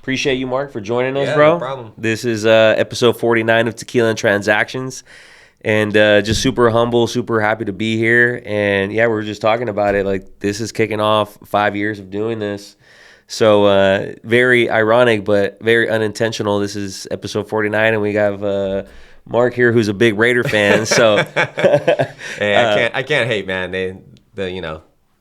Appreciate you, Mark, for joining us, Yeah, bro. no problem. This is episode 49 of Tequila Transactions. And just super humble, super happy to be here. And yeah, we were just talking about it. Like, this is kicking off 5 years of doing this. So very ironic, but very unintentional. This is episode 49, and we have Mark here, who's a big Raider fan. So hey, I can't hate, man.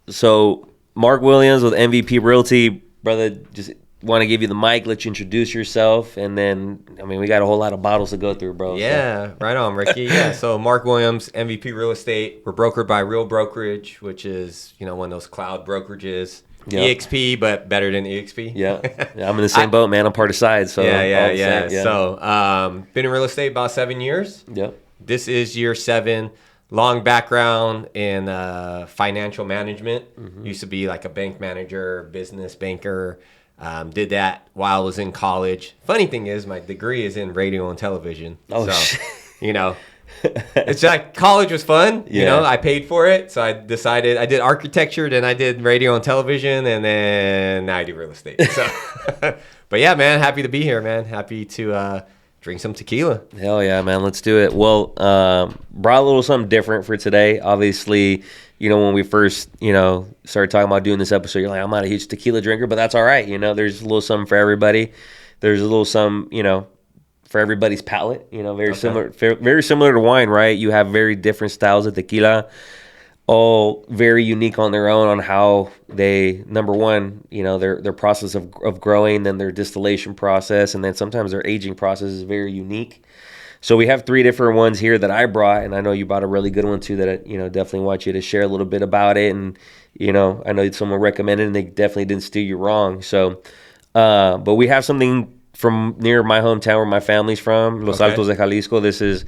So Marc Williams with MVP Realty, brother. Just want to give you the mic, let you introduce yourself, and then we got a whole lot of bottles to go through, bro. Yeah, so. Right on, Ricky. Yeah, so Marc Williams, MVP Real Estate. We're brokered by Real Brokerage, which is one of those cloud brokerages. Yep. EXP, but better than EXP. Yeah, I'm in the same boat, man. I'm part of side. So yeah. So been in real estate about 7 years. Yep. This is year 7. Long background in financial management. Mm-hmm. Used to be like a bank manager, business banker. Did that while I was in college. Funny thing is, my degree is in radio and television. Oh, so, it's like college was fun. Yeah. I paid for it. So I decided I did architecture, then I did radio and television, and then now I do real estate. So, but yeah, man, happy to be here, man. Happy to drink some tequila. Hell yeah, man. Let's do it. Well, brought a little something different for today. Obviously, when we first, started talking about doing this episode, you're like, I'm not a huge tequila drinker, but that's all right. There's a little something for everybody. There's a little some, for everybody's palate, very similar to wine, right? You have very different styles of tequila, all very unique on their own on how they, number one, their process of growing, then their distillation process, and then sometimes their aging process is very unique. So we have 3 different ones here that I brought, and I know you brought a really good one too that I, definitely want you to share a little bit about it. And, I know someone recommended it, and they definitely didn't steer you wrong. So, but we have something from near my hometown where my family's from, Los Altos de Jalisco. This is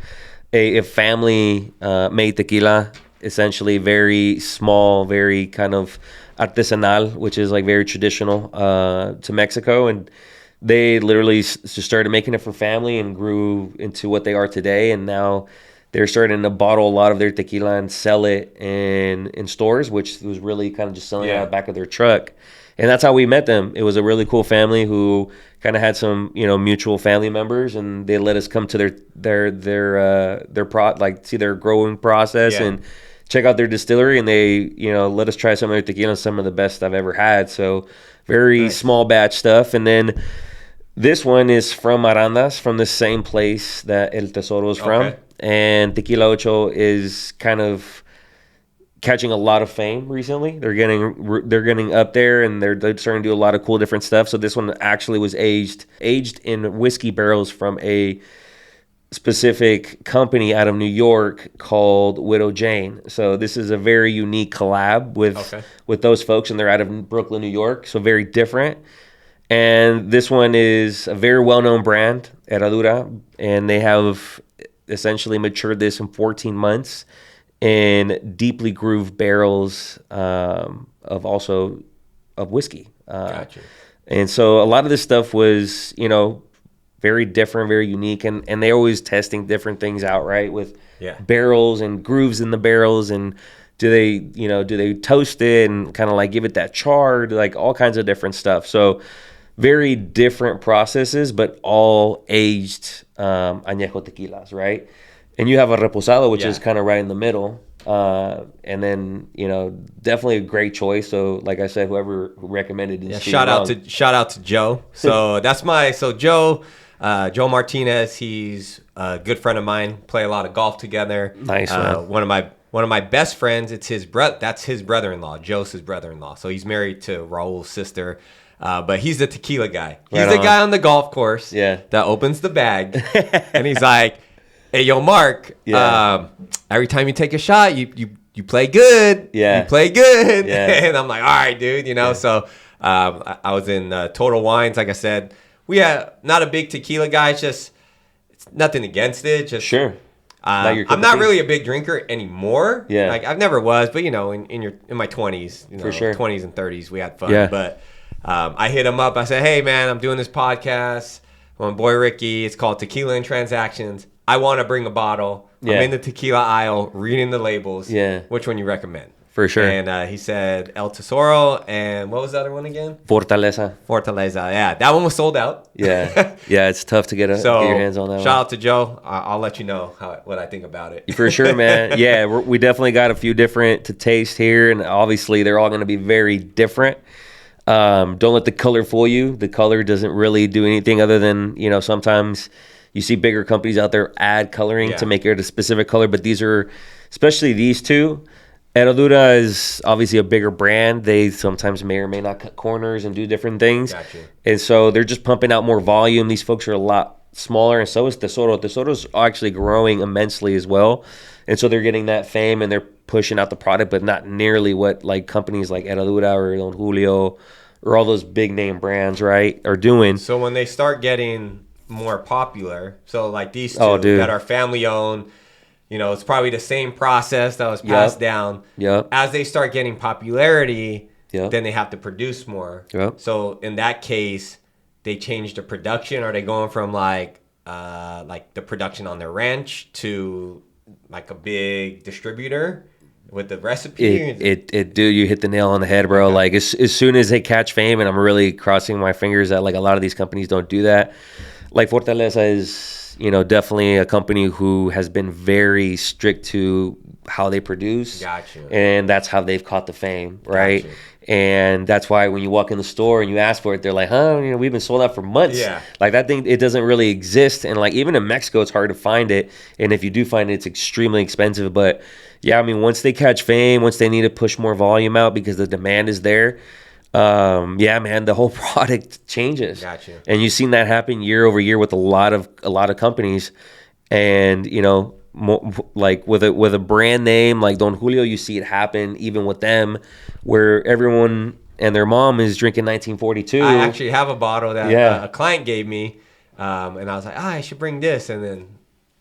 a family made tequila, essentially very small, very kind of artesanal, which is like very traditional to Mexico. And they literally just started making it for family and grew into what they are today. And now they're starting to bottle a lot of their tequila and sell it in stores, which was really kind of just selling it out the back of their truck. And that's how we met them. It was a really cool family who kind of had some, mutual family members, and they let us come to see their growing process and check out their distillery. And they, let us try some of their tequila, some of the best I've ever had. So very small batch stuff. And then this one is from Arandas, from the same place that El Tesoro is from. And Tequila Ocho is kind of catching a lot of fame recently. They're getting up there, and they're starting to do a lot of cool different stuff. So this one actually was aged in whiskey barrels from a specific company out of New York called Widow Jane. So this is a very unique collab with those folks, and they're out of Brooklyn, New York. So very different. And this one is a very well-known brand, Herradura, and they have essentially matured this in 14 months in deeply grooved barrels of whiskey. Gotcha. And so a lot of this stuff was, very different, very unique, and they're always testing different things out, right? With barrels and grooves in the barrels, and do they toast it and kind of like give it that char, like all kinds of different stuff. So very different processes, but all aged añejo tequilas, right? And you have a reposado, which is kind of right in the middle. And then, definitely a great choice. So like I said, who recommended it. Shout out to Joe. So Joe Martinez, he's a good friend of mine, play a lot of golf together. Nice, man. One of my best friends, it's his that's his brother-in-law, Joe's his brother-in-law. So he's married to Raul's sister. But he's the tequila guy. He's the guy on the golf course that opens the bag. And he's like, hey, yo, Mark, every time you take a shot, you play good. Yeah. You play good. Yeah. And I'm like, all right, dude. So I was in Total Wines. Like I said, we are not a big tequila guy. It's nothing against it. Just sure. I'm not really a big drinker anymore. Yeah. Like I've never was, but in my 20s, for sure. 20s and 30s, we had fun. Yeah. But I hit him up. I said, hey man, I'm doing this podcast. My boy Ricky. It's called Tequila Transactions. I want to bring a bottle. I'm in the tequila aisle reading the labels. Yeah. Which one you recommend? For sure. And he said El Tesoro, and what was the other one again? Fortaleza. Yeah, that one was sold out. Yeah, it's tough to get your hands on that. Shout out to Joe. I'll let you know what I think about it. For sure, man. Yeah, we definitely got a few different to taste here, and obviously they're all going to be very different. Don't let the color fool you. The color doesn't really do anything other than, sometimes you see bigger companies out there add coloring to make it a specific color, but these are, especially these two. Herradura is obviously a bigger brand. They sometimes may or may not cut corners and do different things. Gotcha. And so they're just pumping out more volume. These folks are a lot smaller, and so is Tesoro. Tesoro's actually growing immensely as well. And so they're getting that fame, and they're pushing out the product, but not nearly what like companies like Herradura or Don Julio or all those big name brands, right, are doing. So when they start getting more popular, so like these two that are family owned, it's probably the same process that was passed down. Yep. As they start getting popularity, then they have to produce more. Yep. So in that case, they change the production. Are they going from like the production on their ranch to like a big distributor with the recipe? Dude, you hit the nail on the head, bro. Okay. Like as soon as they catch fame, and I'm really crossing my fingers that like a lot of these companies don't do that. Like Fortaleza is, definitely a company who has been very strict to how they produce. Gotcha. And that's how they've caught the fame, right? Gotcha. And that's why when you walk in the store and you ask for it, they're like, we've been sold out for months. Yeah. Like that thing, it doesn't really exist. And like even in Mexico, it's hard to find it. And if you do find it, it's extremely expensive. But yeah, I mean, once they catch fame, once they need to push more volume out because the demand is there, man, the whole product changes. Gotcha. And you've seen that happen year over year with a lot of companies. And, like with a brand name like Don Julio, you see it happen even with them, where everyone and their mom is drinking 1942. I actually have a bottle that a client gave me, and I was like, I should bring this, and then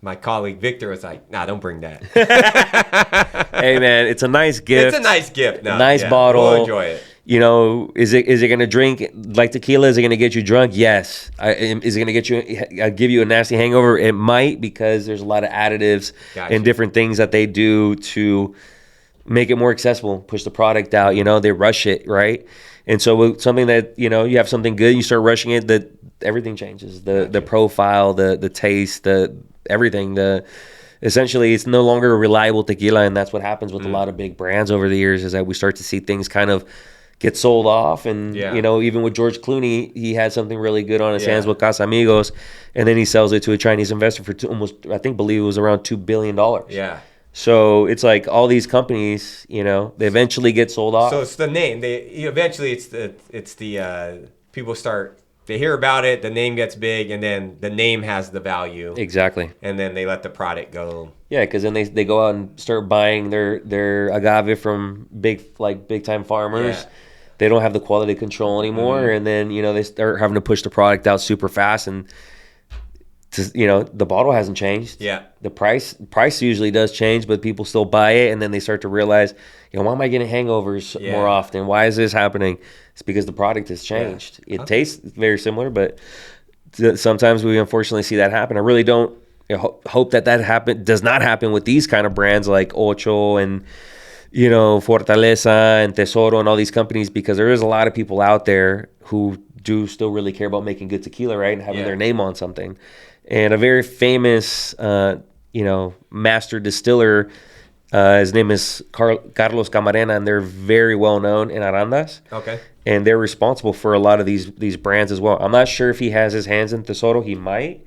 my colleague Victor was like, nah, don't bring that. Hey man, it's a nice gift. It's a nice gift. No, nice bottle. We'll enjoy it. Is it going to drink like tequila? Is it going to get you drunk? Yes. Is it going to give you a nasty hangover? It might, because there's a lot of additives and different things that they do to make it more accessible, push the product out. They rush it, right? And so with something that, you have something good, you start rushing it, that everything changes. The profile, the taste, the everything. Essentially, it's no longer a reliable tequila, and that's what happens with a lot of big brands over the years, is that we start to see things kind of get sold off. And even with George Clooney, he had something really good on his hands with Casamigos, and then he sells it to a Chinese investor for believe it was around $2 billion. Yeah. So it's like all these companies, they eventually get sold off. So it's the name. It's the people start. They hear about it, the name gets big, and then the name has the value. Exactly. And then they let the product go. Yeah, because then they go out and start buying their agave from big time farmers. Yeah. They don't have the quality control anymore, and then they start having to push the product out super fast, and the bottle hasn't changed. Yeah. The price usually does change, but people still buy it, and then they start to realize, why am I getting hangovers more often? Why is this happening? It's because the product has changed. Yeah. It tastes very similar, but sometimes we unfortunately see that happen. I really don't hope that does not happen with these kind of brands like Ocho and Fortaleza and Tesoro and all these companies, because there is a lot of people out there who do still really care about making good tequila, right, and having their name on something. And a very famous master distiller, his name is Carlos Camarena, and they're very well known in Arandas. Okay. And they're responsible for a lot of these brands as well. I'm not sure if he has his hands in Tesoro. He might.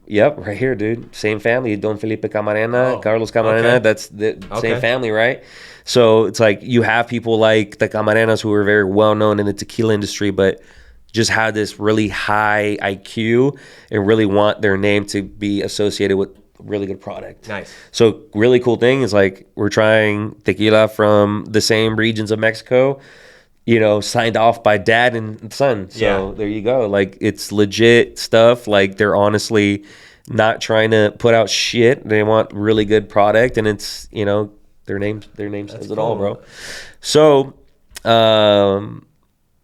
Yep, right here, dude. Same family. Don Felipe Camarena, Carlos Camarena. Okay. That's the same family, right? So it's like you have people like the Camarenas who are very well known in the tequila industry, but just have this really high IQ and really want their name to be associated with really good product. Nice. So really cool thing is like we're trying tequila from the same regions of Mexico, signed off by dad and son. So there you go. Like it's legit stuff. Like they're honestly not trying to put out shit. They want really good product, and it's, their name says it all, bro. So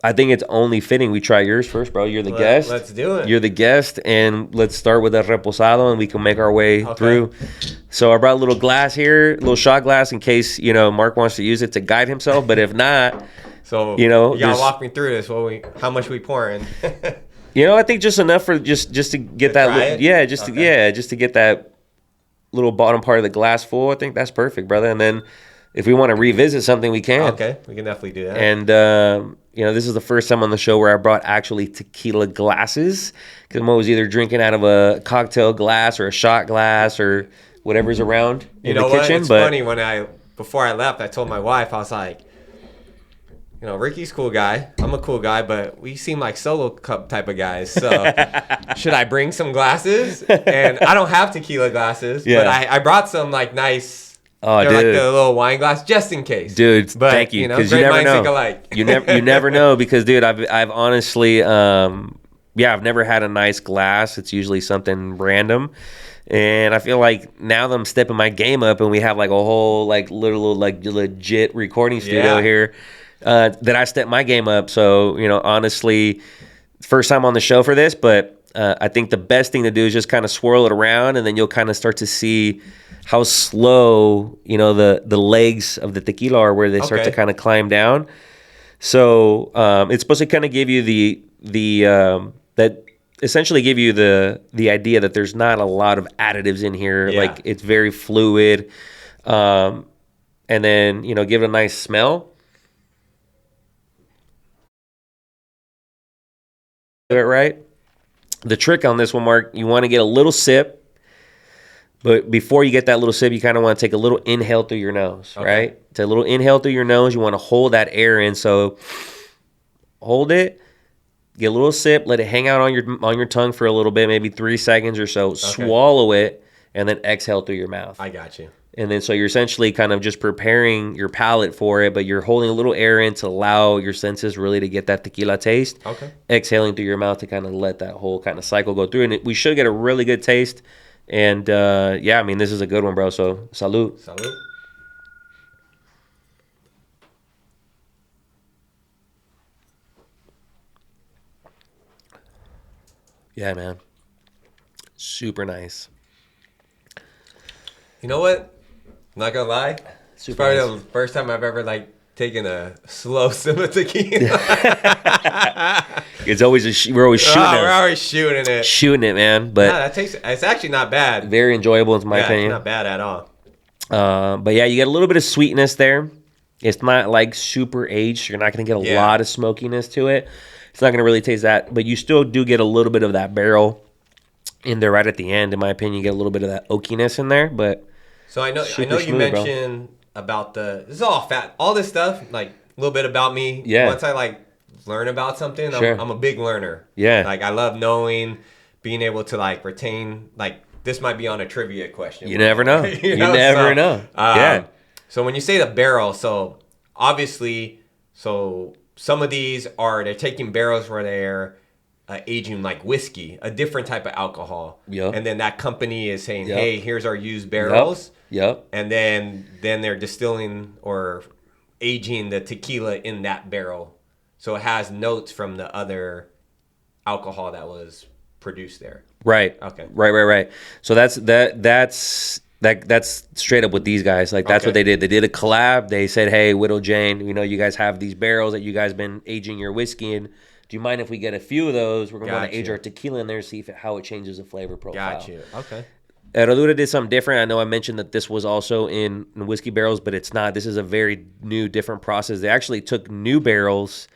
I think it's only fitting we try yours first, bro. You're the guest. Let's do it. You're the guest, and let's start with a reposado, and we can make our way through. So I brought a little glass here, a little shot glass, in case Mark wants to use it to guide himself. But if not, so you gotta walk me through this. How much we pouring? I think just enough for just to get that. Just to get that little bottom part of the glass full. I think that's perfect, brother. And then if we want to revisit something, we can. Okay, we can definitely do that. And this is the first time on the show where I brought actually tequila glasses, because I'm always either drinking out of a cocktail glass or a shot glass or whatever's around in the kitchen. It's funny, before I left, I told my wife, I was like, Ricky's a cool guy. I'm a cool guy, but we seem like solo cup type of guys. So should I bring some glasses? And I don't have tequila glasses, but I brought some nice. Oh, dude. Like the little wine glass, just in case. Dude, thank you. Because you never know. You never know. Because, dude, I've honestly, I've never had a nice glass. It's usually something random. And I feel like now that I'm stepping my game up and we have a whole little legit recording studio here, that I stepped my game up. So, honestly, first time on the show for this, but I think the best thing to do is just kind of swirl it around, and then you'll kind of start to see how slow, the legs of the tequila are, where they start to kind of climb down. So it's supposed to kind of give you essentially give you the idea that there's not a lot of additives in here. Yeah. It's very fluid. And then, give it a nice smell. Right? The trick on this one, Mark, you want to get a little sip. But before you get that little sip, you kind of want to take a little inhale through your nose, right? Take a little inhale through your nose. You want to hold that air in. So hold it, get a little sip, let it hang out on your tongue for a little bit, maybe 3 seconds or so. Swallow it, and then exhale through your mouth. I got you. And then so you're essentially kind of just preparing your palate for it, but you're holding a little air in to allow your senses really to get that tequila taste. Okay. Exhaling through your mouth to kind of let that whole kind of cycle go through. And we should get a really good taste. And, this is a good one, bro. So, salud. Salud. Yeah, man. Super nice. You know what? I'm not going to lie. It's probably the first time I've ever, taken a slow sip of tequila. It's always we're always shooting it. We're always shooting it. Shooting it, man. But it's actually not bad. Very enjoyable, in my opinion. It's not bad at all. But yeah, you get a little bit of sweetness there. It's not super aged. You're not going to get a lot of smokiness to it. It's not going to really taste that, but you still do get a little bit of that barrel in there right at the end. In my opinion, you get a little bit of that oakiness in there. But so I know you mentioned about this is all fat, all this stuff, a little bit about me. Yeah. Once I learn about something, sure. I'm a big learner. Yeah. I love knowing, being able to retain, this might be on a trivia question. You never know. you never know. Yeah. So when you say the barrel, so obviously, some of these they're taking barrels where they're aging like whiskey, a different type of alcohol. Yep. And then that company is saying, hey, here's our used barrels. Yep. And then they're distilling or aging the tequila in that barrel. So it has notes from the other alcohol that was produced there. Right. Okay. Right. So that's straight up with these guys. That's what they did. They did a collab. They said, hey, Widow Jane, you guys have these barrels that you guys been aging your whiskey in. Do you mind if we get a few of those? We're going to want to age our tequila in there, see how it changes the flavor profile. Got you. Okay. Herradura did something different. I know I mentioned that this was also in whiskey barrels, but it's not. This is a very new, different process. They actually took new barrels.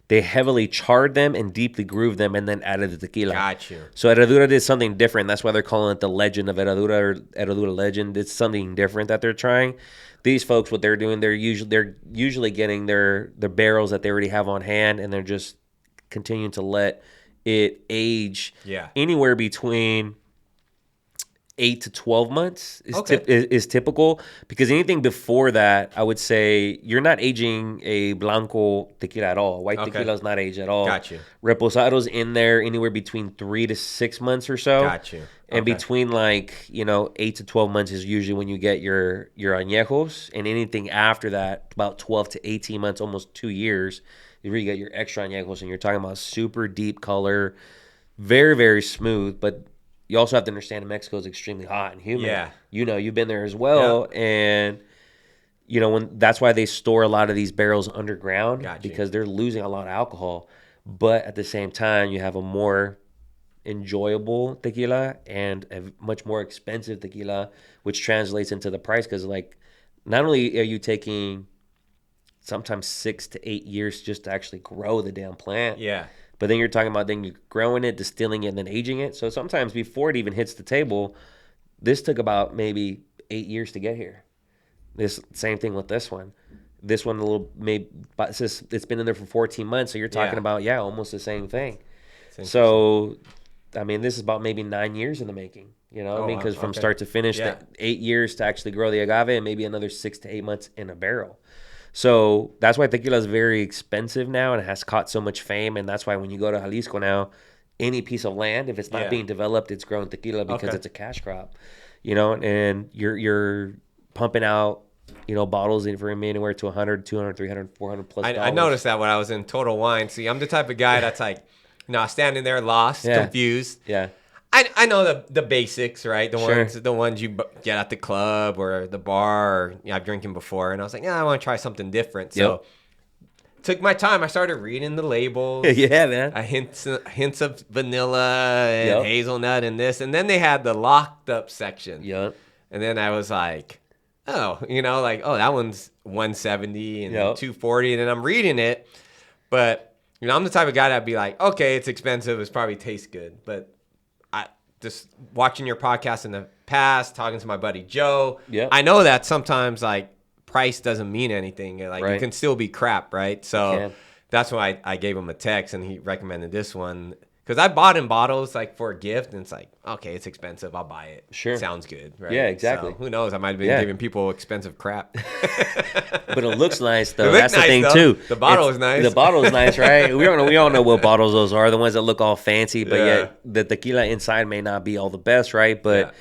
They heavily charred them and deeply grooved them and then added the tequila. Got you. So Herradura did something different. That's why they're calling it the Legend of Herradura or Herradura Legend. It's something different that they're trying. These folks, what they're doing, they're usually getting their barrels that they already have on hand, and they're just continuing to let it age anywhere between 8 to 12 months is typical, because anything before that, I would say you're not aging a Blanco tequila at all. White tequila is not aged at all. Got you. Reposado's in there anywhere between 3 to 6 months or so. Got you. And between 8 to 12 months is usually when you get your añejos, and anything after that, about 12 to 18 months, almost 2 years, You really get your extra añejos, and you're talking about super deep color, very, very smooth. But you also have to understand Mexico is extremely hot and humid. Yeah. You've been there as well. Yep. And, that's why they store a lot of these barrels underground because they're losing a lot of alcohol. But at the same time, you have a more enjoyable tequila and a much more expensive tequila, which translates into the price because, not only are you taking sometimes 6 to 8 years just to actually grow the damn plant. Yeah. But then you're talking about then you're growing it, distilling it, and then aging it. So sometimes before it even hits the table, this took about maybe 8 years to get here. This same thing with this one. This one it's been in there for 14 months. So you're talking about almost the same thing. So this is about maybe 9 years in the making. Because from start to finish, 8 years to actually grow the agave, and maybe another 6 to 8 months in a barrel. So that's why tequila is very expensive now and it has caught so much fame. And that's why when you go to Jalisco now, any piece of land, if it's not being developed, it's growing tequila because it's a cash crop, and you're pumping out, bottles for anywhere to 100, 200, 300, 400 plus dollars. I noticed that when I was in Total Wine. See, I'm the type of guy that's like, standing there lost, confused. Yeah. I know the basics, right? The ones you get at the club or the bar. Or, I've drinking before, and I was like, I want to try something different. So took my time. I started reading the labels. Yeah, man. Hints of vanilla and hazelnut and this, and then they had the locked up section. Yep. And then I was like, that one's 170 and 240, and then I'm reading it, but I'm the type of guy that'd be like, okay, it's expensive, it probably tastes good, but just watching your podcast in the past, talking to my buddy Joe, I know that sometimes price doesn't mean anything. It can still be crap, right? So that's why I gave him a text and he recommended this one because I bought in bottles for a gift and it's okay, it's expensive, I'll buy it. Sure, sounds good, right? Yeah, exactly. So who knows? I might have been giving people expensive crap, but it looks nice though. That's the thing too. The bottle is nice. The bottle is nice, right? We all know what bottles those are. The ones that look all fancy, but yet the tequila inside may not be all the best, right? But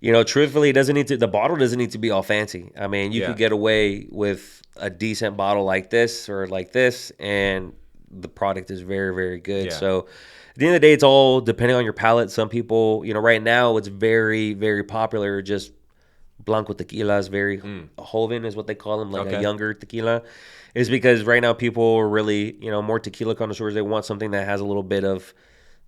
truthfully, the bottle doesn't need to be all fancy. You could get away with a decent bottle like this or like this, and the product is very, very good. Yeah. So at the end of the day, it's all depending on your palate. Some people, right now, it's very, very popular. Just Blanco tequila is very joven is what they call them, a younger tequila. Is because right now people are really, more tequila connoisseurs. They want something that has a little bit of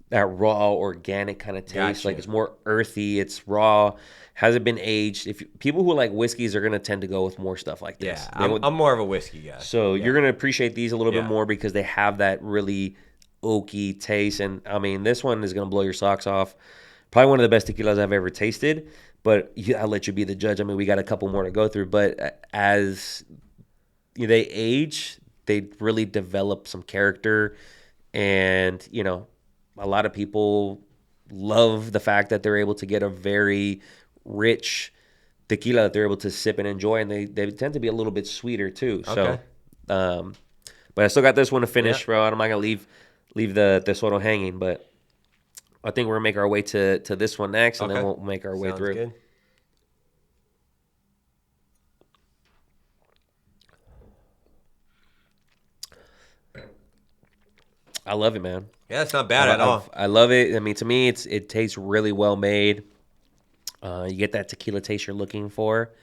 that raw, organic kind of taste. Gotcha. It's more earthy. It's raw. Hasn't been aged. People who like whiskeys are going to tend to go with more stuff like this. Yeah, I'm more of a whiskey guy. So you're going to appreciate these a little bit more because they have that really oaky taste. And, this one is going to blow your socks off. Probably one of the best tequilas I've ever tasted. But I'll let you be the judge. We got a couple more to go through. But as they age, they really develop some character. And, a lot of people love the fact that they're able to get a very rich tequila that they're able to sip and enjoy, and they tend to be a little bit sweeter too. Okay. So, but I still got this one to finish, bro. I'm not gonna leave the Tesoro hanging, but I think we're gonna make our way to this one next, and then we'll make our way through. Good. I love it, man. Yeah, it's not bad at all. I love it. To me, it tastes really well made. You get that tequila taste you're looking for,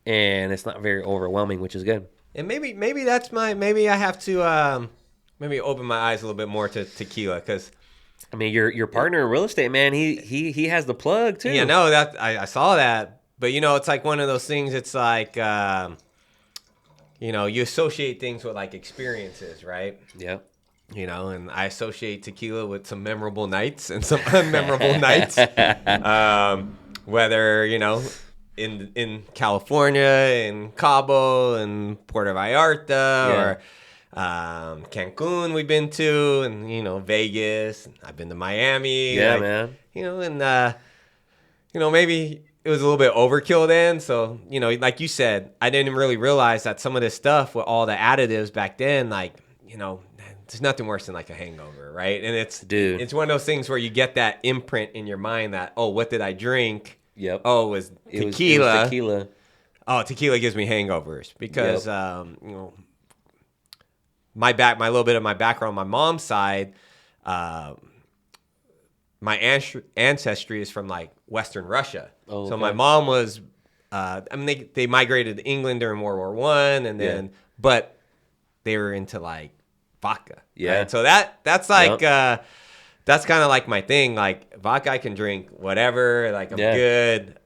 and it's not very overwhelming, which is good. And maybe that's maybe I have to maybe open my eyes a little bit more to tequila because. Your partner in real estate, man. He has the plug too. Yeah, no, that I saw that, but it's like one of those things. It's like you associate things with experiences, right? Yeah. And I associate tequila with some memorable nights and some unmemorable nights. Whether, in California, in Cabo, and Puerto Vallarta, or Cancun we've been to, and, Vegas. I've been to Miami. Yeah, man. And, maybe it was a little bit overkill then. So, like you said, I didn't really realize that some of this stuff with all the additives back then, there's nothing worse than a hangover, right? And it's one of those things where you get that imprint in your mind that, oh, what did I drink? Yep. Oh, it was tequila. It was tequila. Oh, tequila gives me hangovers because, my little bit of my background, my mom's side, my ancestry is from like Western Russia. Oh, okay. So my mom was, they migrated to England during World War I, and then, but they were into like vodka. Yeah. Right? So that's like, that's kind of like my thing. Like vodka, I can drink whatever. Like I'm good.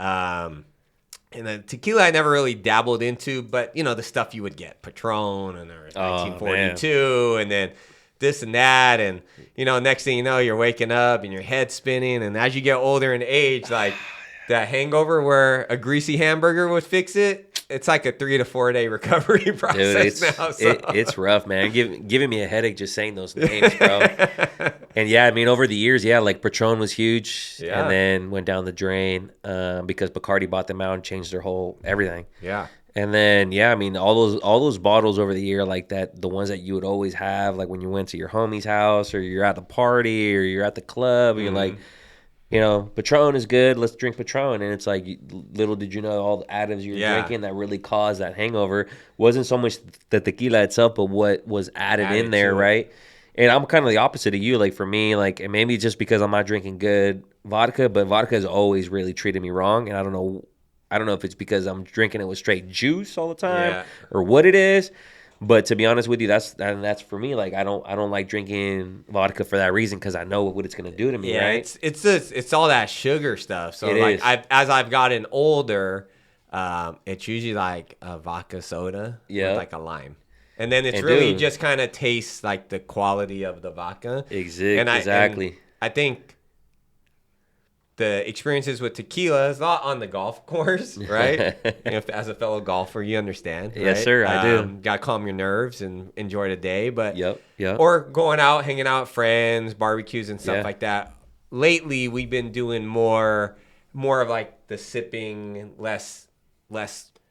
And the tequila I never really dabbled into, but the stuff you would get, Patron and 1942, and then this and that, and next thing you know, you're waking up and your head's spinning, and as you get older in age, like that hangover where a greasy hamburger would fix it. It's like a 3 to 4 day recovery process. Dude, now. So. It's rough, man. Giving me a headache just saying those names, bro. And yeah, I mean, over the years, like Patron was huge, and then went down the drain because Bacardi bought them out and changed their whole everything. Yeah. And then I mean, all those bottles over the year, like that, the ones that you would always have, like when you went to your homie's house or you're at the party or you're at the club, and you're like. Patron is good. Let's drink Patron. And it's like, little did you know, all the additives you were drinking that really caused that hangover wasn't so much the tequila itself, but what was added in there, right? And I'm kind of the opposite of you. Like, for me, like, and maybe just because I'm not drinking good vodka, but vodka has always really treated me wrong. And I don't know if it's because I'm drinking it with straight juice all the time or what it is. But to be honest with you, that's for me. Like I don't like drinking vodka for that reason because I know what it's gonna do to me. Right? It's all that sugar stuff. So like as I've gotten older, it's usually like a vodka soda with like a lime, and then it's really just kind of tastes like the quality of the vodka. Exactly. And I think the experiences with tequila is not on the golf course, right? As a fellow golfer, you understand. Right? Yes, sir, I do. Got to calm your nerves and enjoy the day. But yep. Or going out, hanging out with friends, barbecues and stuff like that. Lately, we've been doing more of like the sipping, less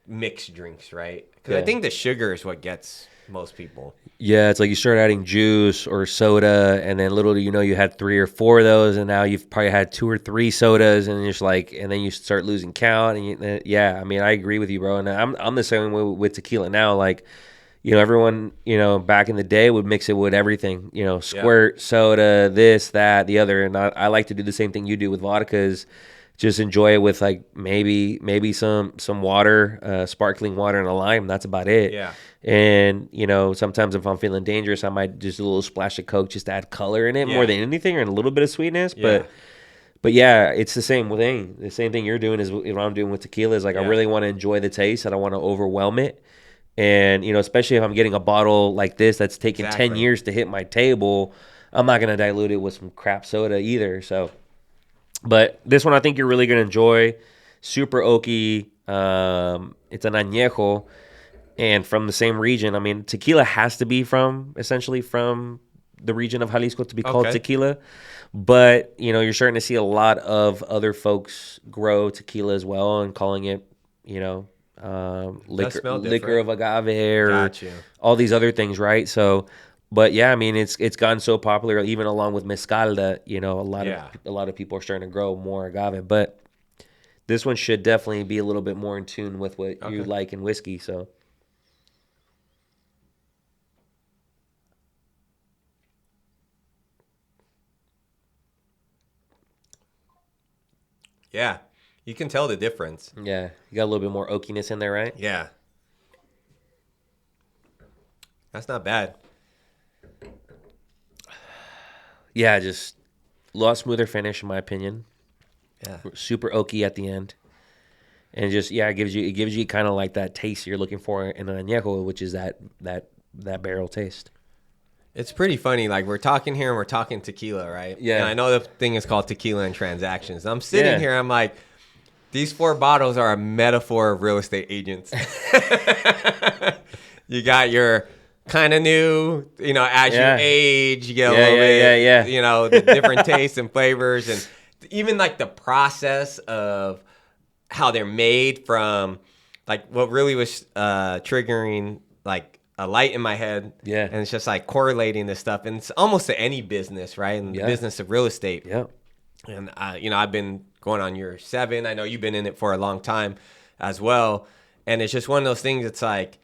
mixed drinks, right? Because I think the sugar is what gets most people. Yeah, it's like you start adding juice or soda, and then little do you know you had 3 or 4 of those, and now you've probably had 2 or 3 sodas, and you're just like, and then you start losing count. And I mean, I agree with you, bro. And I'm the same way with tequila now. Like, everyone, back in the day would mix it with everything. Squirt, soda, this, that, the other, and I like to do the same thing you do with vodkas. Just enjoy it with like maybe some water, sparkling water and a lime. That's about it. Yeah. And sometimes if I'm feeling dangerous, I might just do a little splash of Coke just to add color in it more than anything, or a little bit of sweetness. But it's the same thing. The same thing you're doing is what I'm doing with tequila. Is like I really want to enjoy the taste. I don't want to overwhelm it. And especially if I'm getting a bottle like this that's taken 10 years to hit my table, I'm not gonna dilute it with some crap soda either. So. But this one I think you're really going to enjoy. Super oaky. It's an añejo. And from the same region. I mean, tequila has to be essentially from the region of Jalisco to be called tequila. But, you're starting to see a lot of other folks grow tequila as well and calling it, liquor of agave or all these other things, right? So... But I mean, it's gotten so popular, even along with mezcal, that a lot of people are starting to grow more agave. But this one should definitely be a little bit more in tune with what you like in whiskey. So, yeah, you can tell the difference. Yeah, you got a little bit more oakiness in there, right? Yeah, that's not bad. Yeah, just a lot smoother finish in my opinion. Yeah, super oaky at the end, and just it gives you kind of like that taste you're looking for in an añejo, which is that barrel taste. It's pretty funny. Like we're talking here and we're talking tequila, right? Yeah. And I know the thing is called Tequila Transactions. I'm sitting here. I'm like, these 4 bottles are a metaphor of real estate agents. You got your kind of new, as you age, you get a little bit, the different tastes and flavors, and even like the process of how they're made from, like what really was triggering like a light in my head. Yeah. And it's just like correlating this stuff, and it's almost to any business, right? In the business of real estate. Yeah. And I've been going on year 7. I know you've been in it for a long time as well, and it's just one of those things. It's like,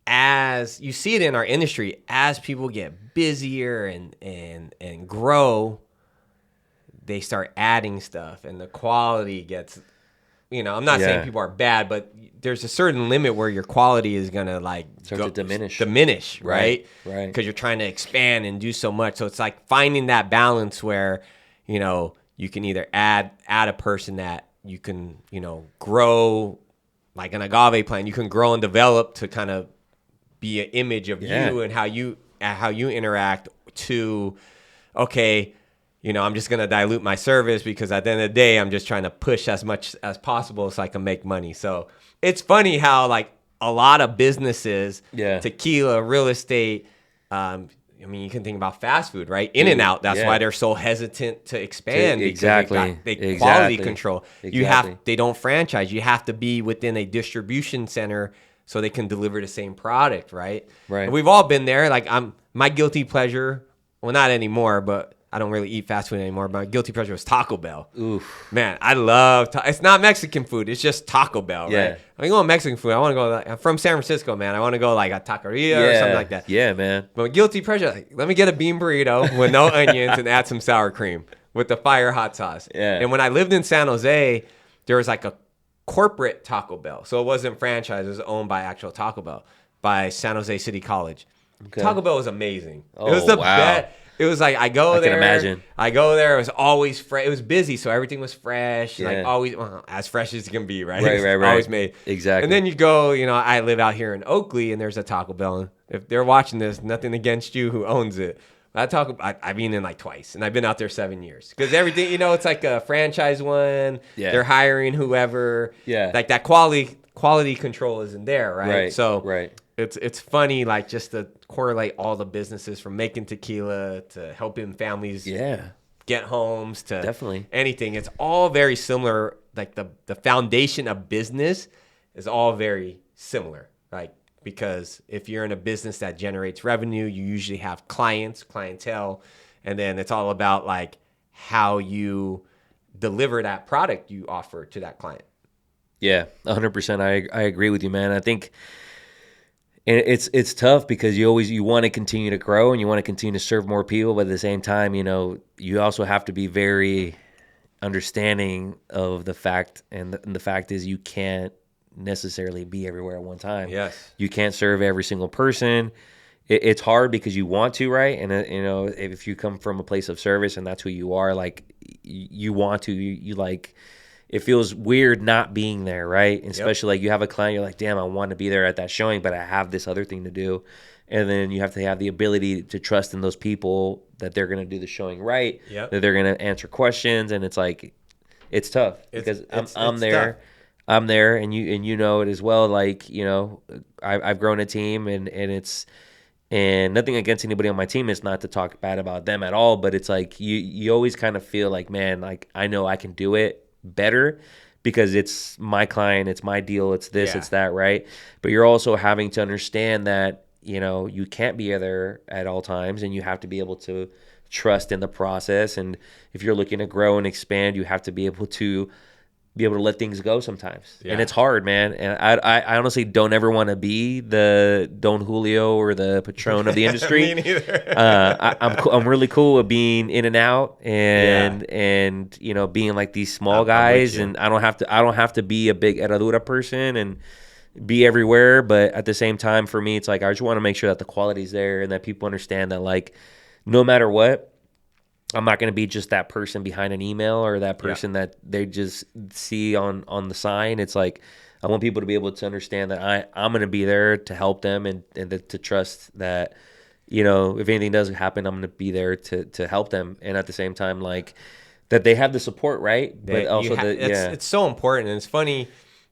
as you see it in our industry, as people get busier and grow, they start adding stuff, and the quality gets, I'm not saying people are bad, but there's a certain limit where your quality is gonna start to diminish, right? Right. Because you're trying to expand and do so much. So it's like finding that balance where, you can either add a person that you can, grow like an agave plant. You can grow and develop to kind of be an image of you and how you interact to, okay, I'm just going to dilute my service because at the end of the day, I'm just trying to push as much as possible so I can make money. So it's funny how a lot of businesses, tequila, real estate, you can think about fast food, right? In-N-Out. That's why they're so hesitant to expand. Exactly. They quality control. They don't franchise. You have to be within a distribution center so they can deliver the same product, right? Right. And we've all been there. My guilty pleasure, well, not anymore, but I don't really eat fast food anymore. My guilty pleasure was Taco Bell. Oof. Man, I love it's not Mexican food. It's just Taco Bell, right? I'm going Mexican food. I want to go. I'm from San Francisco, man. I want to go a taqueria or something like that. Yeah, man. But guilty pleasure, let me get a bean burrito with no onions and add some sour cream with the fire hot sauce. Yeah. And when I lived in San Jose, there was a corporate Taco Bell. So it wasn't franchised. It was owned by actual Taco Bell by San Jose City College. Okay. Taco Bell was amazing. Oh, it was the best. It was I go there. I can imagine. I go there. It was always fresh. It was busy, so everything was fresh. Always as fresh as it can be, right? Right. Always made. Exactly. And then you go, I live out here in Oakley, and there's a Taco Bell. And if they're watching this, nothing against you who owns it. I've been in twice, and I've been out there 7 years. Because everything, it's like a franchise one. Yeah. They're hiring whoever. Yeah. That quality control isn't there, right? Right. So right. It's funny, just to correlate all the businesses from making tequila to helping families get homes to definitely anything. It's all very similar. The foundation of business is all very similar, right? Because if you're in a business that generates revenue, you usually have clientele, and then it's all about how you deliver that product you offer to that client. Yeah, 100%. I agree with you, man. I think. And it's tough because you want to continue to grow and you want to continue to serve more people, but at the same time, you also have to be very understanding of the fact, and the fact is you can't necessarily be everywhere at one time. Yes, you can't serve every single person. It's hard because you want to, right? And if you come from a place of service and that's who you are, you want to, you it feels weird not being there, right? And especially you have a client, you're like, damn, I want to be there at that showing, but I have this other thing to do. And then you have to have the ability to trust in those people that they're going to do the showing right, that they're going to answer questions. And it's tough because I'm there. Tough. I'm there, and you know it as well. I've grown a team, and nothing against anybody on my team. It's not to talk bad about them at all, but it's you always kind of feel man, I know I can do it better because it's my client, it's my deal, it's this, it's that, right? But you're also having to understand that you can't be there at all times, and you have to be able to trust in the process. And if you're looking to grow and expand, you have to be able to let things go sometimes. And it's hard, man. And I honestly don't ever want to be the Don Julio or the Patron of the industry. Me neither. I'm really cool with being in and out and being these small guys, and I don't have to be a big Herradura person and be everywhere. But at the same time, for me, it's I just want to make sure that the quality's there and that people understand that no matter what, I'm not going to be just that person behind an email or that person that they just see on the sign. It's I want people to be able to understand that I'm going to be there to help them and to trust that, if anything does happen, I'm going to be there to help them. And at the same time, that they have the support, right? But also it's so important. And it's funny,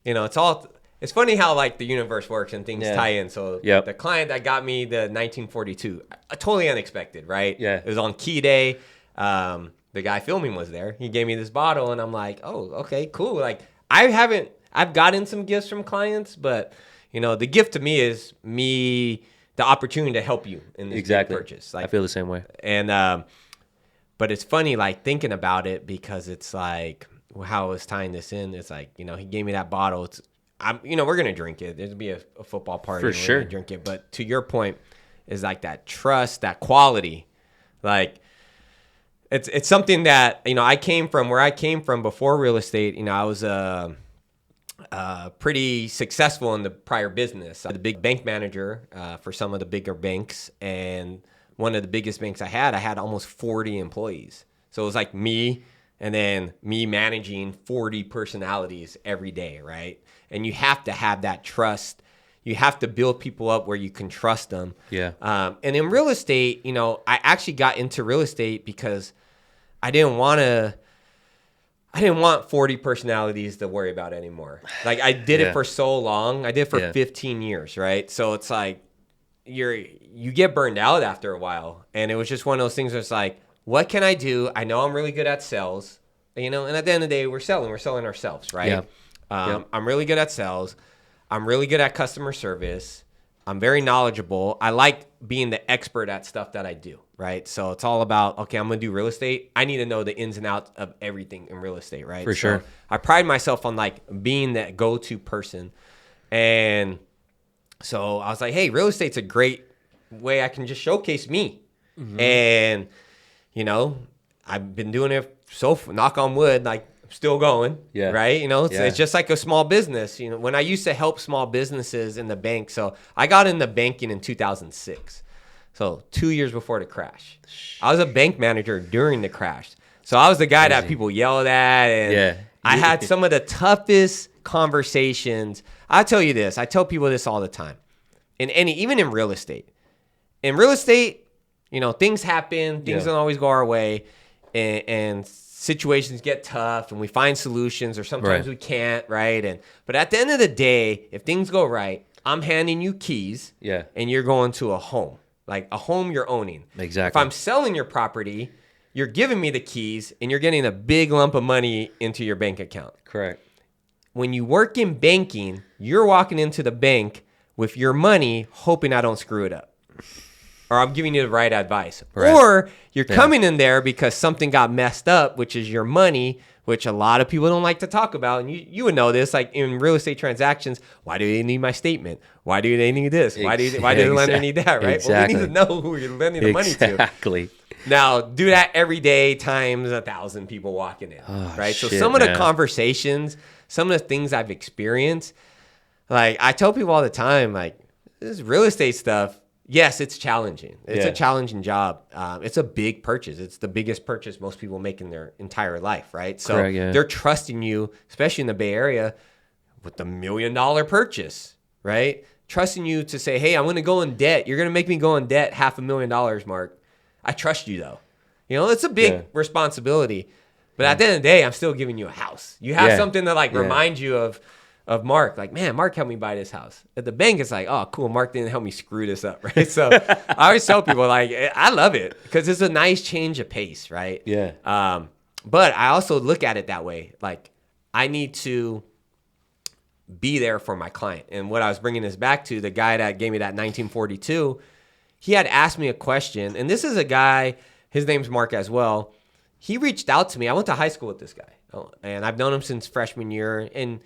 it's funny how the universe works and things tie in. So the client that got me the 1942, totally unexpected, right? Yeah. It was on key day. The guy filming was there. He gave me this bottle, and I'm like, oh, okay, cool. I've gotten some gifts from clients, but the gift to me is the opportunity to help you in this purchase. I feel the same way. And but it's funny, thinking about it, because it's how I was tying this in. It's he gave me that bottle. we're going to drink it. There's going to be a football party. For sure. We're going to drink it. But to your point is like that trust, that quality. Like it's something that, I came from where I came from before real estate. I was pretty successful in the prior business. I was the big bank manager for some of the bigger banks. And one of the biggest banks I had almost 40 employees. So it was like me and then me managing 40 personalities every day, right? And you have to have that trust. You have to build people up where you can trust them. Yeah. And in real estate, I actually got into real estate because I didn't want 40 personalities to worry about anymore. Like I did it for so long. I did it for 15 years, right? So it's like you get burned out after a while. And it was just one of those things where it's like, what can I do? I know I'm really good at sales, and at the end of the day, we're selling ourselves, right? Yeah. I'm really good at sales. I'm really good at customer service. I'm very knowledgeable. I like being the expert at stuff that I do, right? So it's all about, okay, I'm going to do real estate. I need to know the ins and outs of everything in real estate, right? For sure. I pride myself on like being that go-to person. And so I was like, hey, real estate's a great way I can just showcase me. Mm-hmm. And, I've been doing it, so knock on wood, like still going, right? It's just like a small business. When I used to help small businesses in the bank, so I got into banking in 2006. So 2 years before the crash. I was a bank manager during the crash. So I was the guy that people yelled at, and I had some of the toughest conversations. I tell you this, I tell people this all the time. Even in real estate. In real estate, things happen, things don't always go our way, and situations get tough, and we find solutions, or sometimes we can't, right? But at the end of the day, if things go right, I'm handing you keys, and you're going to a home, like a home you're owning. Exactly. If I'm selling your property, you're giving me the keys, and you're getting a big lump of money into your bank account. Correct. When you work in banking, you're walking into the bank with your money, hoping I don't screw it up. Or I'm giving you the right advice. Right. Or you're coming in there because something got messed up, which is your money, which a lot of people don't like to talk about. And you would know this, like in real estate transactions, why do they need my statement? Why do they need this? Why do the lender need that, right? Exactly. Well, we need to know who you're lending the money to. Exactly. Now, do that every day times 1,000 people walking in, right? So some of the conversations, some of the things I've experienced, like I tell people all the time, like this real estate stuff, yes, it's challenging. It's a challenging job. It's a big purchase. It's the biggest purchase most people make in their entire life, right? So they're trusting you, especially in the Bay Area, with the $1 million purchase, right? Trusting you to say, hey, I'm going to go in debt. You're going to make me go in debt $500,000, Mark. I trust you, though. It's a big responsibility. But at the end of the day, I'm still giving you a house. You have something that reminds you of Mark. Like, man, Mark helped me buy this house. At the bank, it's like, oh, cool, Mark didn't help me screw this up, right? So I always tell people, like, I love it because it's a nice change of pace, right? Yeah. But I also look at it that way. Like, I need to be there for my client. And what I was bringing this back to, the guy that gave me that 1942, he had asked me a question. And this is a guy, his name's Mark as well. He reached out to me. I went to high school with this guy. And I've known him since freshman year. And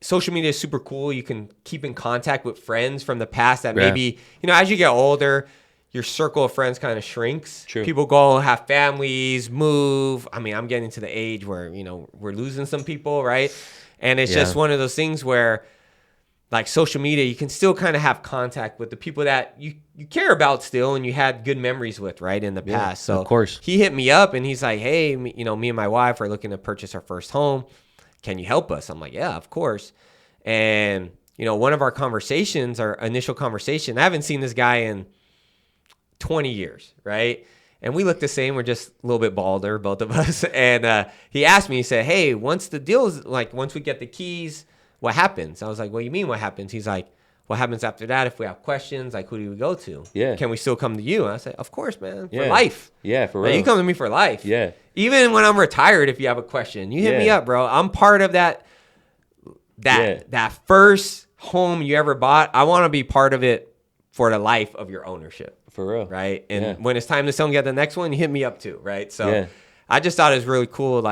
social media is super cool. You can keep in contact with friends from the past that maybe, as you get older, your circle of friends kind of shrinks. True. People go have families, move. I mean, I'm getting to the age where, we're losing some people, right? And it's just one of those things where, like social media, you can still kind of have contact with the people that you care about still and you had good memories with, right, in the past. So of course. He hit me up and he's like, hey, me and my wife are looking to purchase our first home. Can you help us? I'm like, yeah, of course. And, one of our conversations, our initial conversation, I haven't seen this guy in 20 years, right? And we look the same. We're just a little bit balder, both of us. And he asked me, he said, hey, once the deal's, once we get the keys, what happens? I was like, what do you mean what happens? He's like, what happens after that? If we have questions, who do we go to? Yeah. Can we still come to you? And I said, of course, man, for life. Yeah, for real. You come to me for life. Yeah. Even when I'm retired, if you have a question, you hit me up, bro. I'm part of that first home you ever bought. I want to be part of it for the life of your ownership. For real. Right? And when it's time to sell and get the next one, you hit me up too, right? So I just thought it was really cool,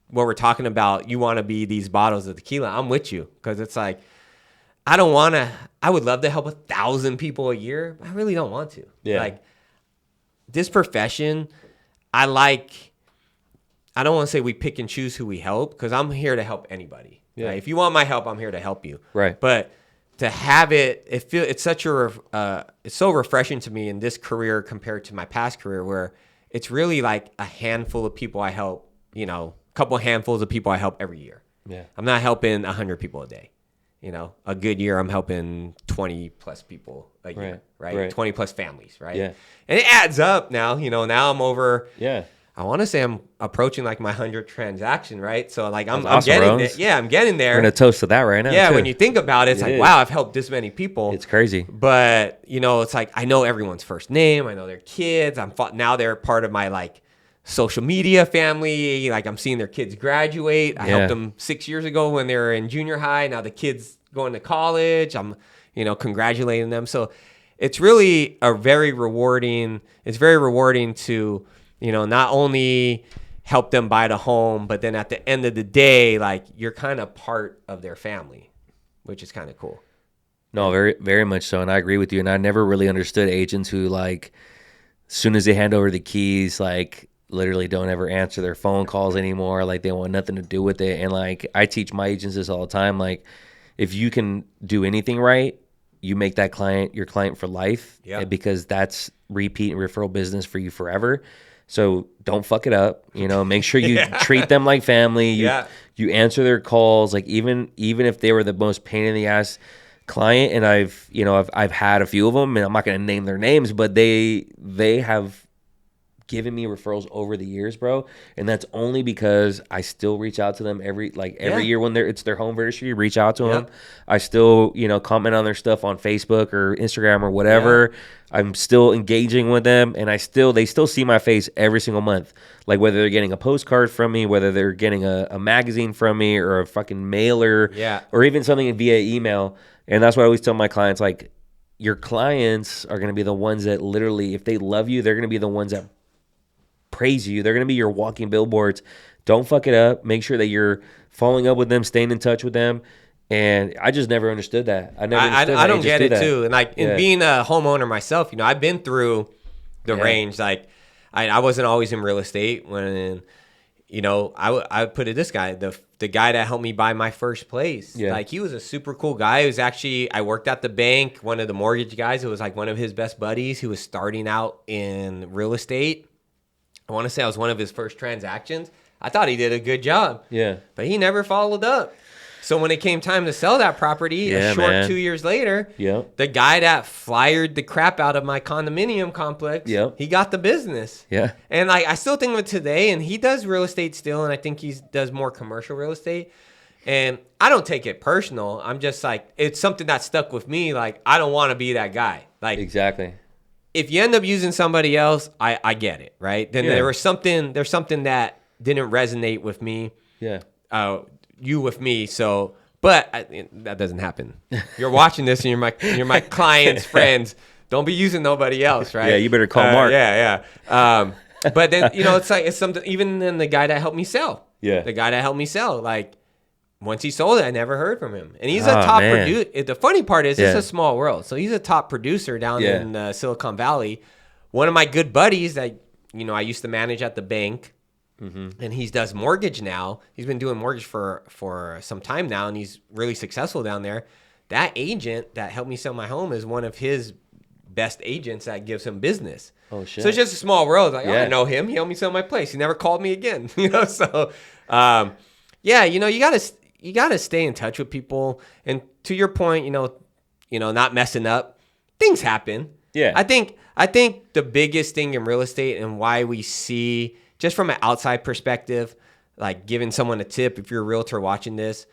what we're talking about, you want to be these bottles of tequila, I'm with you. Because it's like, I would love to help 1,000 people a year. I really don't want to. Yeah. Like, this profession, I don't want to say we pick and choose who we help, because I'm here to help anybody. Yeah. Right? If you want my help, I'm here to help you. Right. But to have it's so refreshing to me in this career compared to my past career, where it's really like a handful of people I help, a couple handfuls of people I help every year. Yeah. I'm not helping 100 people a day. A good year, I'm helping 20 plus people a year, right? 20 plus families, right? Yeah. And it adds up now, now I'm over, yeah. I want to say I'm approaching like my 100th transaction, right? So like I'm awesome, getting there. Yeah, I'm getting there. We're going to toast to that right now. Yeah, too. when you think about it, it's like, wow, I've helped this many people. It's crazy. But, it's like I know everyone's first name. I know their kids. Now they're part of my like social media family. Like I'm seeing their kids graduate. I helped them 6 years ago when they were in junior high. Now the kids going to college. I'm, congratulating them. So it's really very rewarding to, not only help them buy the home, but then at the end of the day, like you're kind of part of their family, which is kind of cool. No, very, very much so. And I agree with you. And I never really understood agents who like, as soon as they hand over the keys, like literally don't ever answer their phone calls anymore. Like they want nothing to do with it. And like, I teach my agents this all the time. Like if you can do anything right, you make that client your client for life. Yeah. Because that's repeat and referral business for you forever. So don't fuck it up. Make sure you treat them like family. You answer their calls. Like even if they were the most pain in the ass client, and I've had a few of them, and I'm not going to name their names, but they have given me referrals over the years, bro. And that's only because I still reach out to them every year when it's their home anniversary, reach out to them. I still, comment on their stuff on Facebook or Instagram or whatever. I'm still engaging with them, and they still see my face every single month. Like whether they're getting a postcard from me, whether they're getting a magazine from me or a fucking mailer, or even something via email. And that's what I always tell my clients, like, your clients are going to be the ones that literally, if they love you, they're going to be the ones that praise you. They're going to be your walking billboards. Don't fuck it up. Make sure that you're following up with them, staying in touch with them. And I just never understood that. I don't get it too. And like in being a homeowner myself, I've been through the range. Like I wasn't always in real estate when, I put it this guy, the guy that helped me buy my first place. Yeah. Like he was a super cool guy. It was actually, I worked at the bank, one of the mortgage guys. It was like one of his best buddies who was starting out in real estate. I want to say I was one of his first transactions. I thought he did a good job. Yeah. But he never followed up. So when it came time to sell that property, a short 2 years later, the guy that flyered the crap out of my condominium complex, he got the business. Yeah. And I still think of it today, and he does real estate still, and I think he does more commercial real estate. And I don't take it personal. I'm just like, it's something that stuck with me. Like, I don't want to be that guy. Like, exactly. If you end up using somebody else, I get it, right? Then there's something that didn't resonate with me. Yeah. You with me, so but that doesn't happen. You're watching this, and you're my client's friends. Don't be using nobody else, right? Yeah, you better call Mark. But then it's something. Even then, the guy that helped me sell. Yeah. The guy that helped me sell, like once he sold it, I never heard from him, and he's a top producer. The funny part is, it's a small world, so he's a top producer down in Silicon Valley. One of my good buddies that I used to manage at the bank. Mm-hmm. And he does mortgage now. He's been doing mortgage for some time now, and he's really successful down there. That agent that helped me sell my home is one of his best agents that gives him business. Oh shit! So it's just a small world. Like, I know him. He helped me sell my place. He never called me again. So you gotta stay in touch with people. And to your point, not messing up. Things happen. Yeah. I think the biggest thing in real estate and why we see, just from an outside perspective, like giving someone a tip, if you're a realtor watching this,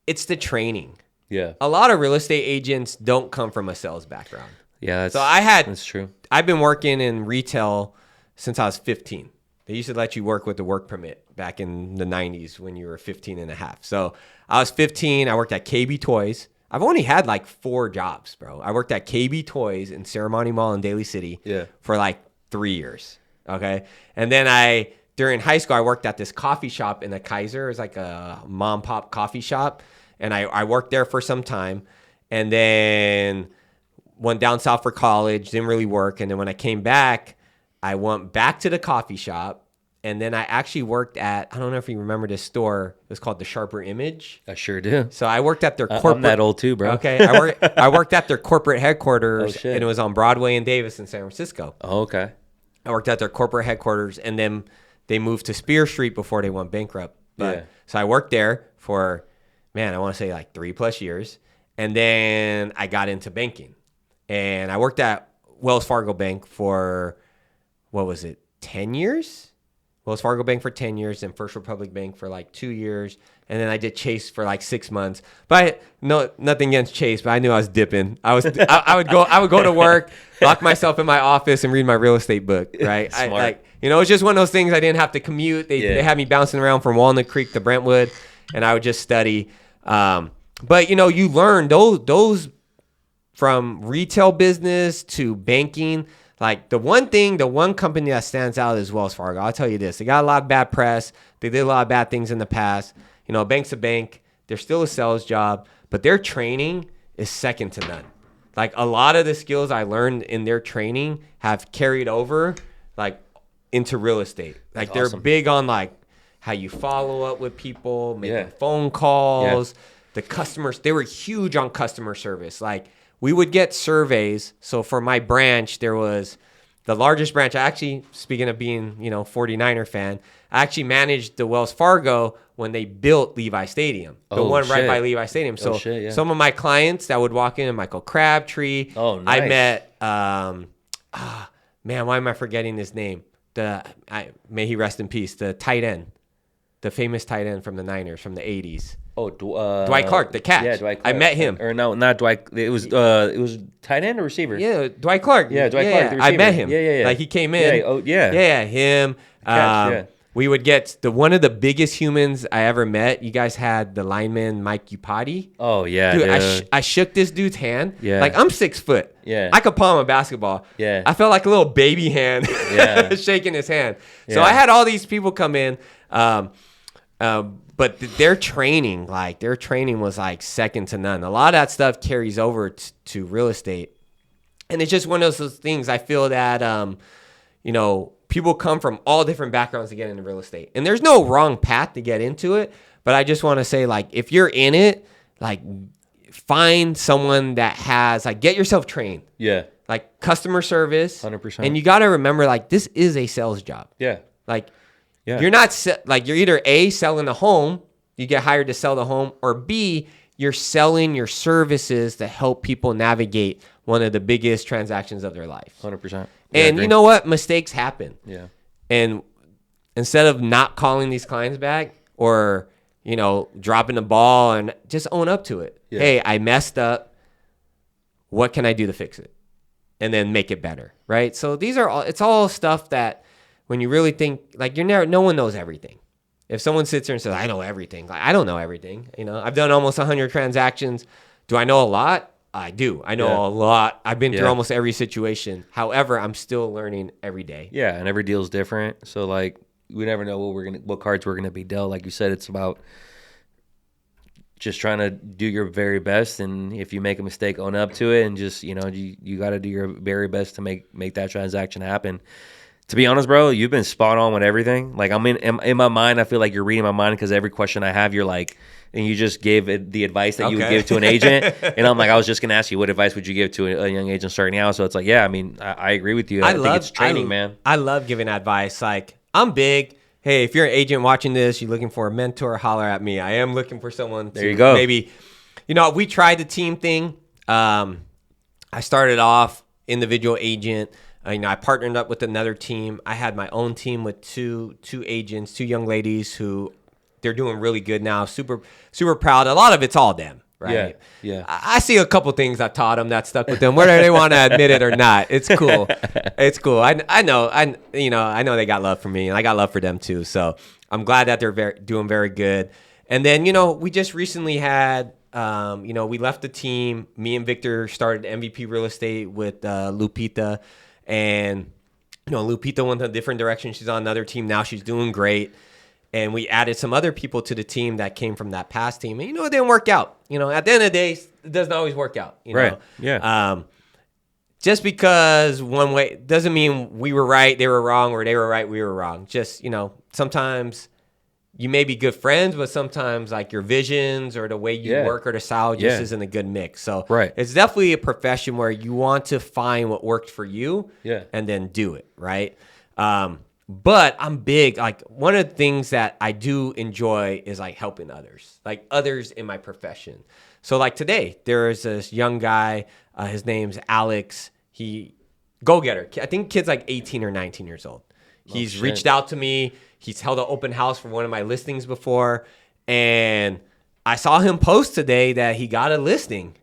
it's the training. Yeah. A lot of real estate agents don't come from a sales background. Yeah. That's true. I've been working in retail since I was 15. They used to let you work with the work permit back in the 90s when you were 15 and a half. So I was 15. I worked at KB Toys. I've only had like 4 jobs, bro. I worked at KB Toys in Ceremony Mall in Daly City for like 3 years. Okay. And then I during high school, I worked at this coffee shop in the Kaiser. It was like a mom pop coffee shop. And I worked there for some time. And then went down south for college, didn't really work. And then when I came back, I went back to the coffee shop. And then I actually worked at, I don't know if you remember this store. It was called the Sharper Image. I sure do. So I worked at their corporate. I'm that old too, bro. Okay. I worked at their corporate headquarters. And it was on Broadway and Davis in San Francisco. Oh, okay. I worked at their corporate headquarters. And then they moved to Spear Street before they went bankrupt. So I worked there for, I want to say like 3+ years. And then I got into banking. And I worked at Wells Fargo Bank for, 10 years? Wells Fargo Bank for 10 years and First Republic Bank for like 2 years. And then I did Chase for like 6 months. But nothing against Chase, but I knew I was dipping. I would go to work, lock myself in my office and read my real estate book, right? Smart. It was just one of those things I didn't have to commute. They had me bouncing around from Walnut Creek to Brentwood, and I would just study. But you learn those from retail business to banking. Like the one company that stands out is Wells Fargo. I'll tell you this. They got a lot of bad press. They did a lot of bad things in the past. A bank's a bank. They're still a sales job, but their training is second to none. Like a lot of the skills I learned in their training have carried over like into real estate. Like they're big on like how you follow up with people, making phone calls. Yeah. The customers, they were huge on customer service. Like we would get surveys. So for my branch, there was the largest branch. I actually, speaking of being, 49er fan, I actually managed the Wells Fargo when they built Levi Stadium, the one right by Levi Stadium. So some of my clients that would walk in, Michael Crabtree. Oh, nice. I met, why am I forgetting his name? May he rest in peace. The tight end, the famous tight end from the Niners from the 80s. Oh, Dwight Clark, the catch. Yeah, Dwight Clark. I met him. Or no, not Dwight. It was tight end or receiver. Yeah, Dwight Clark. Yeah, Dwight Clark. The receiver. I met him. Yeah. Like he came in. Yeah. Him. Catch, We would get one of the biggest humans I ever met. You guys had the lineman Mike Upati. Oh yeah, dude. I shook this dude's hand. Yeah. Like I'm 6 foot. Yeah. I could palm a basketball. Yeah. I felt like a little baby hand. Yeah. Shaking his hand. So Yeah. I had all these people come in. But their training was like second to none. A lot of that stuff carries over to real estate. And it's just one of those things I feel that, people come from all different backgrounds to get into real estate. And there's no wrong path to get into it. But I just want to say, like, if you're in it, like, find someone that has, like, get yourself trained. Yeah. Like, customer service. 100%. And you got to remember, like, this is a sales job. Yeah. Like, yeah. You're not you're either A, selling a home, you get hired to sell the home, or B, you're selling your services to help people navigate one of the biggest transactions of their life. 100%. And you know what? Mistakes happen. Yeah. And instead of not calling these clients back or, dropping the ball and just own up to it. Yeah. Hey, I messed up. What can I do to fix it? And then make it better, right? So it's all stuff that when you really think, like, no one knows everything. If someone sits there and says, I know everything, like, I don't know everything. I've done almost 100 transactions. Do I know a lot? I do. I know a lot. I've been through almost every situation. However, I'm still learning every day. Yeah, and every deal is different. So, like, we never know what cards we're gonna be dealt. Like you said, it's about just trying to do your very best, and if you make a mistake, own up to it, and just you got to do your very best to make that transaction happen. To be honest, bro, you've been spot on with everything. Like, I'm in my mind, I feel like you're reading my mind because every question I have, you're like, and you just gave it the advice that you would give to an agent. And I'm like, I was just going to ask you, what advice would you give to a young agent starting out? So it's like, yeah, I mean, I agree with you. I think it's training, man. I love giving advice. Like, I'm big. Hey, if you're an agent watching this, you're looking for a mentor, holler at me. I am looking for someone there you go. Maybe, we tried the team thing. I started off individual agent. I partnered up with another team. I had my own team with two agents, two young ladies who they're doing really good now. Super, super proud. A lot of it's all them, right? Yeah. I see a couple things I taught them that stuck with them, whether they want to admit it or not. It's cool. It's cool. I know they got love for me, and I got love for them too. So I'm glad that they're doing very good. And then we just recently had. We left the team. Me and Victor started MVP Real Estate with Lupita. And, Lupita went a different direction. She's on another team now. She's doing great. And we added some other people to the team that came from that past team. And, it didn't work out. At the end of the day, it doesn't always work out. Right. Yeah. Just because one way doesn't mean we were right, they were wrong, or they were right, we were wrong. Just, sometimes you may be good friends, but sometimes like your visions or the way you work or the style just isn't a good mix. So it's definitely a profession where you want to find what worked for you and then do it, right? But I'm big, like one of the things that I do enjoy is like helping others, like others in my profession. So like today, there is this young guy, his name's Alex. He go-getter. I think kid's like 18 or 19 years old. He's reached out to me. He's held an open house for one of my listings before. And I saw him post today that he got a listing.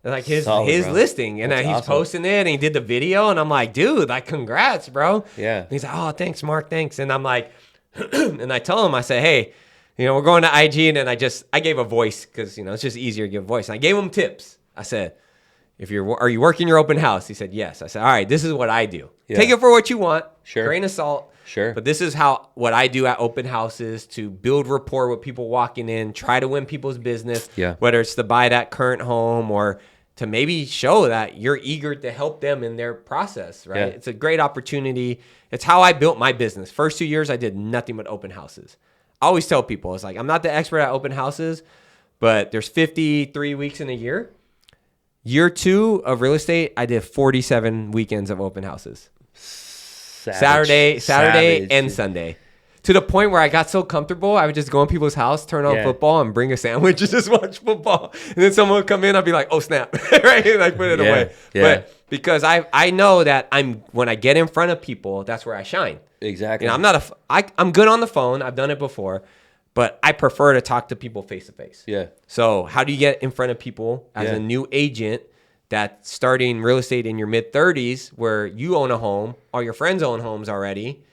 Like his listing. And he's awesome. Posting it and he did the video. And I'm like, dude, like, congrats, bro. Yeah. And he's like, oh, thanks, Mark. Thanks. And I'm like, and I tell him, I said, hey, we're going to IG. And then I gave a voice because, it's just easier to give a voice. And I gave him tips. I said, are you working your open house? He said, yes. I said, all right, this is what I do. Yeah. Take it for what you want. Sure. Grain of salt. Sure. But this is what I do at open houses to build rapport with people walking in, try to win people's business, whether it's to buy that current home or to maybe show that you're eager to help them in their process, right? Yeah. It's a great opportunity. It's how I built my business. First 2 years, I did nothing but open houses. I always tell people, it's like, I'm not the expert at open houses, but there's 53 weeks in a year. Year 2 of real estate, I did 47 weekends of open houses. Saturday and Sunday. To the point where I got so comfortable, I would just go in people's house, turn on football, and bring a sandwich and just watch football. And then someone would come in, I'd be like, oh, snap. Right? And I put it away. Yeah. But because I know that when I get in front of people, that's where I shine. Exactly. I'm good on the phone. I've done it before. But I prefer to talk to people face to face. Yeah. So how do you get in front of people as a new agent that's starting real estate in your mid-30s where you own a home, all your friends own homes already?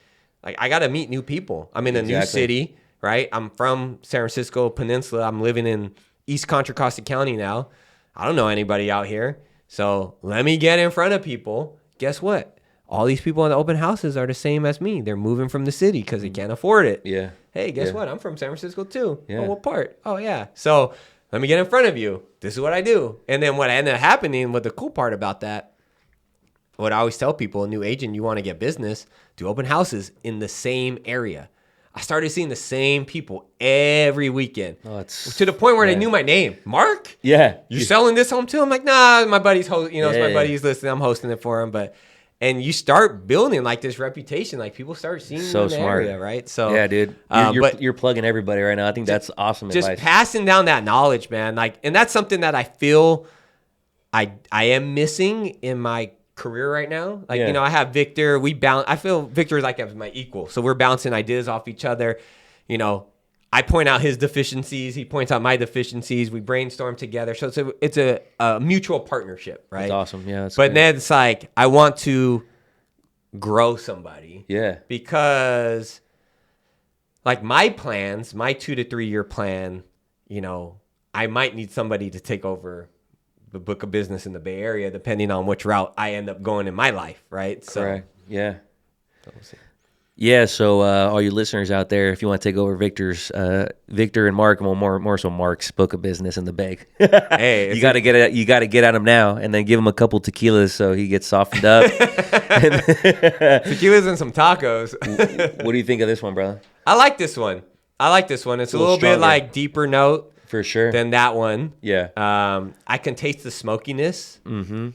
Like, I got to meet new people. I'm in a new city, right? I'm from San Francisco Peninsula. I'm living in East Contra Costa County now. I don't know anybody out here. So let me get in front of people. Guess what? All these people in the open houses are the same as me. They're moving from the city because they can't afford it. Yeah. Hey, guess what? I'm from San Francisco too. Yeah. Oh, what part? Oh, yeah. So let me get in front of you. This is what I do. And then what ended up happening, what the cool part about that, what I always tell people, a new agent, you want to get business, do open houses in the same area. I started seeing the same people every weekend. To the point where they knew my name. Mark? Yeah. You're selling this home too? I'm like, nah, my buddy's it's my buddy's listing. I'm hosting it for him. And you start building like this reputation, like people start seeing you in the area, right? So yeah, dude, you're plugging everybody right now. I think that's awesome advice. Just passing down that knowledge, man. Like, and that's something that I feel I am missing in my career right now. Like, I have Victor. I feel Victor is like my equal, so we're bouncing ideas off each other. I point out his deficiencies. He points out my deficiencies. We brainstorm together. So it's a mutual partnership, right? That's awesome. Yeah. But then it's like, I want to grow somebody. Yeah. Because like my plans, my 2 to 3 year plan, I might need somebody to take over the book of business in the Bay Area, depending on which route I end up going in my life, right? Correct. Yeah. So we'll see. Yeah, so all you listeners out there, if you want to take over Victor and Mark, well, more so Mark's book of business in the bag. Hey, you got to get at him now, and then give him a couple tequilas so he gets softened up. Tequilas and some tacos. What do you think of this one, brother? I like this one. It's a little bit like deeper note for sure than that one. Yeah. I can taste the smokiness. Mm-hmm.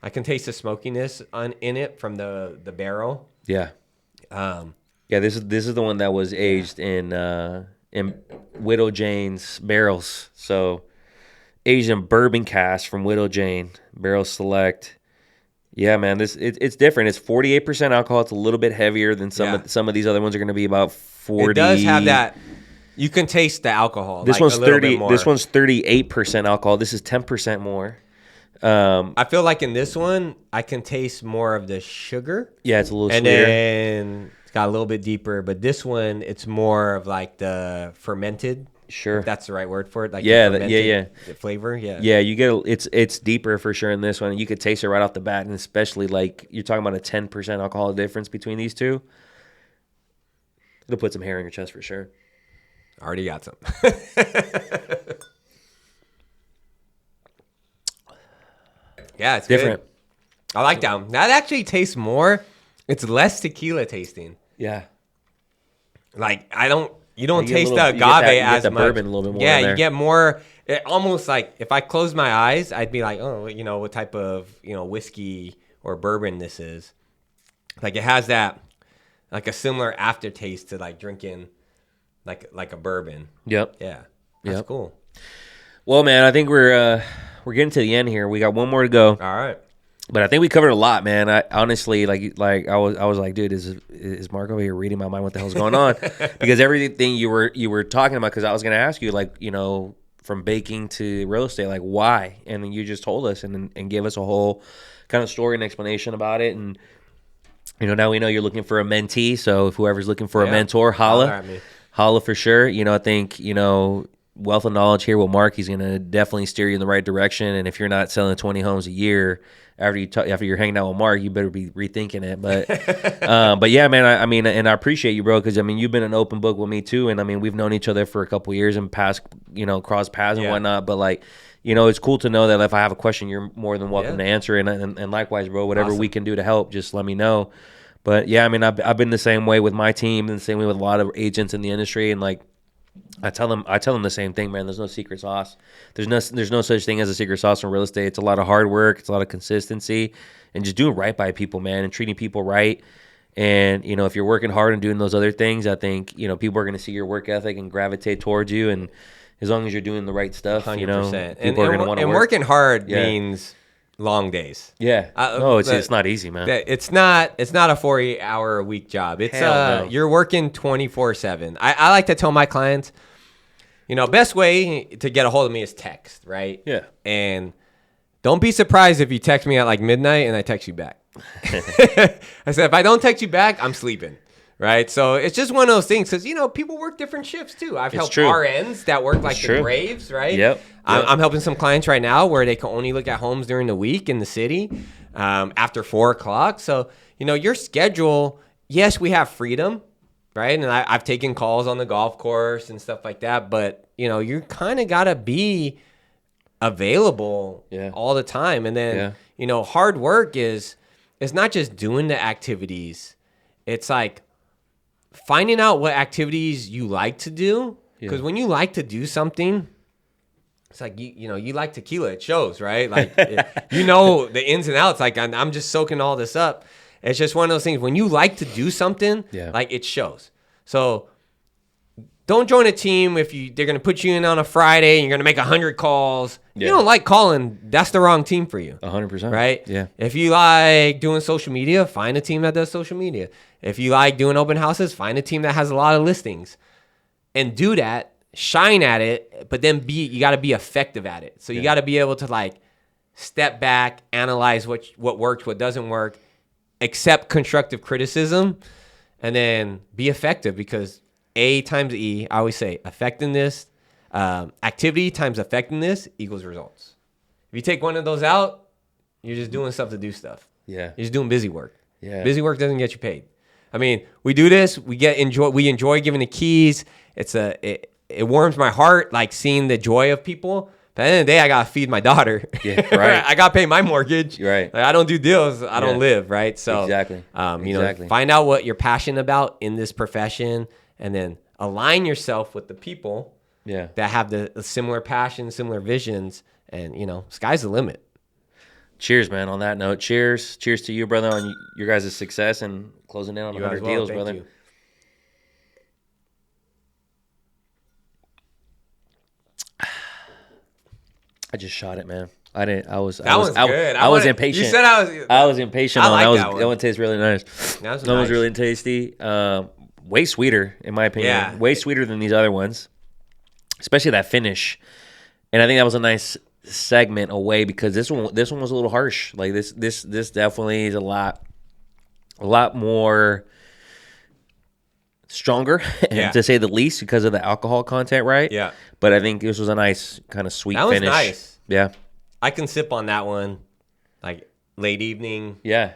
I can taste the smokiness in it from the barrel. Yeah. This is the one that was aged in Widow Jane's barrels. So aged in bourbon cask from Widow Jane, barrel select. Yeah, man, it's different. It's 48% alcohol. It's a little bit heavier than some of these other ones are going to be about 40. It does have that. You can taste the alcohol. This one's 30. This one's 38% alcohol. This is 10% more. I feel like in this one, I can taste more of the sugar. Yeah, it's a little sweeter. And then it's got a little bit deeper. But this one, it's more of like the fermented Sure. If that's the right word for it. Like yeah. The flavor, yeah. Yeah, you get it's deeper for sure in this one. You could taste it right off the bat, and especially like you're talking about a 10% alcohol difference between these two. It'll put some hair on your chest for sure. Already got some. Yeah, it's different. Good. I like that one. That actually tastes more. It's less tequila tasting. Yeah. Like you don't taste the agave as much. Bourbon a little bit more. Yeah, you get more. It almost like if I close my eyes, I'd be like, oh, what type of whiskey or bourbon this is. Like it has that, like a similar aftertaste to like drinking, like a bourbon. Yep. Yeah. That's cool. Well, man, I think we're getting to the end here. We got one more to go. All right. But I think we covered a lot, man. I honestly like I was like, dude, is Mark over here reading my mind? What the hell's going on? Because everything you were talking about, because I was gonna ask you, like, from baking to real estate, like why? And then you just told us and gave us a whole kind of story and explanation about it. And now we know you're looking for a mentee. So if whoever's looking for a mentor, holla for sure. I think wealth of knowledge here with Mark, he's gonna definitely steer you in the right direction. And if you're not selling 20 homes a year after you're hanging out with Mark, you better be rethinking it. But yeah, man, I mean, and I appreciate you, bro, because I mean, you've been an open book with me too, and I mean, we've known each other for a couple of years and past, crossed paths and whatnot. But like, it's cool to know that if I have a question, you're more than welcome to answer, and likewise, bro, whatever we can do to help, just let me know. But yeah, I mean, I've been the same way with my team, and the same way with a lot of agents in the industry, and like. I tell them the same thing, man. There's no secret sauce. There's no such thing as a secret sauce in real estate. It's a lot of hard work. It's a lot of consistency, and just doing right by people, man, and treating people right. And if you're working hard and doing those other things, I think people are going to see your work ethic and gravitate towards you. And as long as you're doing the right stuff, 100%. People are going to want to work. And working hard means long days. Yeah. It's not easy, man. It's not a 40-hour a week job. It's you're working 24/7. I like to tell my clients, best way to get a hold of me is text, right? Yeah. And don't be surprised if you text me at like midnight and I text you back. I said, if I don't text you back, I'm sleeping. Right. So it's just one of those things because, people work different shifts too. I've helped RNs that work like the Braves. Right. Yep. I'm helping some clients right now where they can only look at homes during the week in the city after 4:00. So, your schedule, yes, we have freedom. Right. And I've taken calls on the golf course and stuff like that. But, you kind of got to be available all the time. And then, hard work is not just doing the activities. It's like finding out what activities you like to do. Because when you like to do something, it's like, you like tequila. It shows, right? Like, the ins and outs. Like, I'm just soaking all this up. It's just one of those things. When you like to do something, like, it shows. So don't join a team if they're going to put you in on a Friday and you're going to make 100 calls. You don't like calling, that's the wrong team for you. 100%. Right? Yeah. If you like doing social media, find a team that does social media. If you like doing open houses, find a team that has a lot of listings. And do that, shine at it, but then you got to be effective at it. So you got to be able to like step back, analyze what works, what doesn't work, accept constructive criticism, and then be effective because A times E, I always say effectiveness, activity times effectiveness equals results. If you take one of those out, you're just doing stuff to do stuff. Yeah. You're just doing busy work. Yeah. Busy work doesn't get you paid. I mean, we do this, we enjoy giving the keys. It warms my heart, like seeing the joy of people. But at the end of the day, I got to feed my daughter. Yeah, right. I got to pay my mortgage. Right. Like, I don't do deals. I don't live, right? So exactly. Find out what you're passionate about in this profession and then align yourself with the people that have the similar passions, similar visions, and, sky's the limit. Cheers, man. On that note, cheers to you, brother, on your guys' success and closing in on 100 deals, brother. You. I just shot it, man. I didn't. I was. That I was good. I was impatient. You said I was. I was impatient. I like that one tastes really nice. That was really tasty. Way sweeter, in my opinion. Yeah. Way sweeter than these other ones, especially that finish. And I think that was a nice segment away because this one was a little harsh. Like this definitely is a lot more. stronger, to say the least, because of the alcohol content, right? Yeah. But I think this was a nice kind of sweet finish. That was nice. Yeah. I can sip on that one, like late evening. Yeah.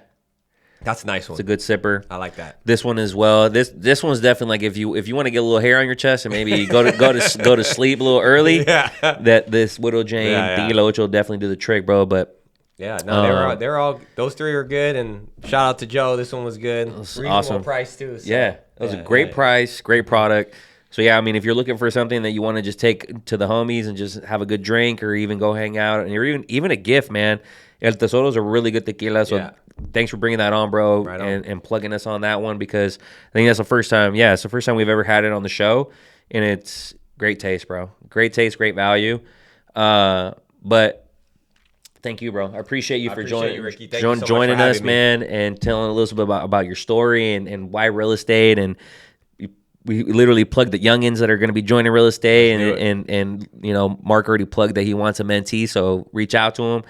That's a nice one. It's a good sipper. I like that. This one as well. This one's definitely like if you want to get a little hair on your chest and maybe go to sleep a little early. Yeah. That this Widow Jane Tequila Ocho will definitely do the trick, bro. But yeah, no, they're all those three are good. And shout out to Joe. This one was good. It was reasonable awesome price too. So, yeah, it was a great price, great product. So yeah, I mean, if you're looking for something that you want to just take to the homies and just have a good drink, or even go hang out, and you're even a gift, man. El Tesoro is a really good tequila. So thanks for bringing that on, bro, and plugging us on that one, because I think that's the first time. Yeah, it's the first time we've ever had it on the show, and it's great taste, bro. Great taste, great value. But thank you, bro. I appreciate you for joining us, man, and telling a little bit about your story and why real estate. And we literally plugged the youngins that are going to be joining real estate, and you know, Mark already plugged that he wants a mentee, so reach out to him.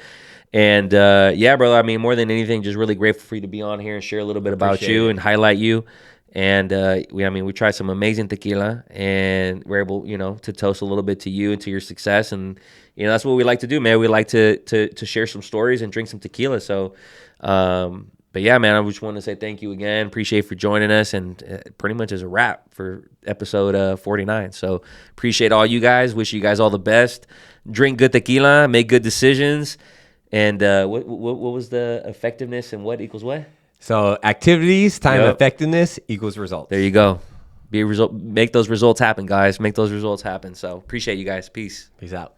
And yeah, brother, I mean, more than anything, just really grateful for you to be on here and share a little bit about you and highlight you. And we tried some amazing tequila, and we're able, you know, to toast a little bit to you and to your success. And you know, that's what we like to do, man. We like to share some stories and drink some tequila. So, but yeah, man, I just want to say thank you again. Appreciate you for joining us, and pretty much is a wrap for episode 49. So appreciate all you guys. Wish you guys all the best. Drink good tequila, make good decisions. And what was the effectiveness, and what equals what? So activities times effectiveness equals results. There you go. Make those results happen, guys. Make those results happen. So appreciate you guys. Peace. Peace out.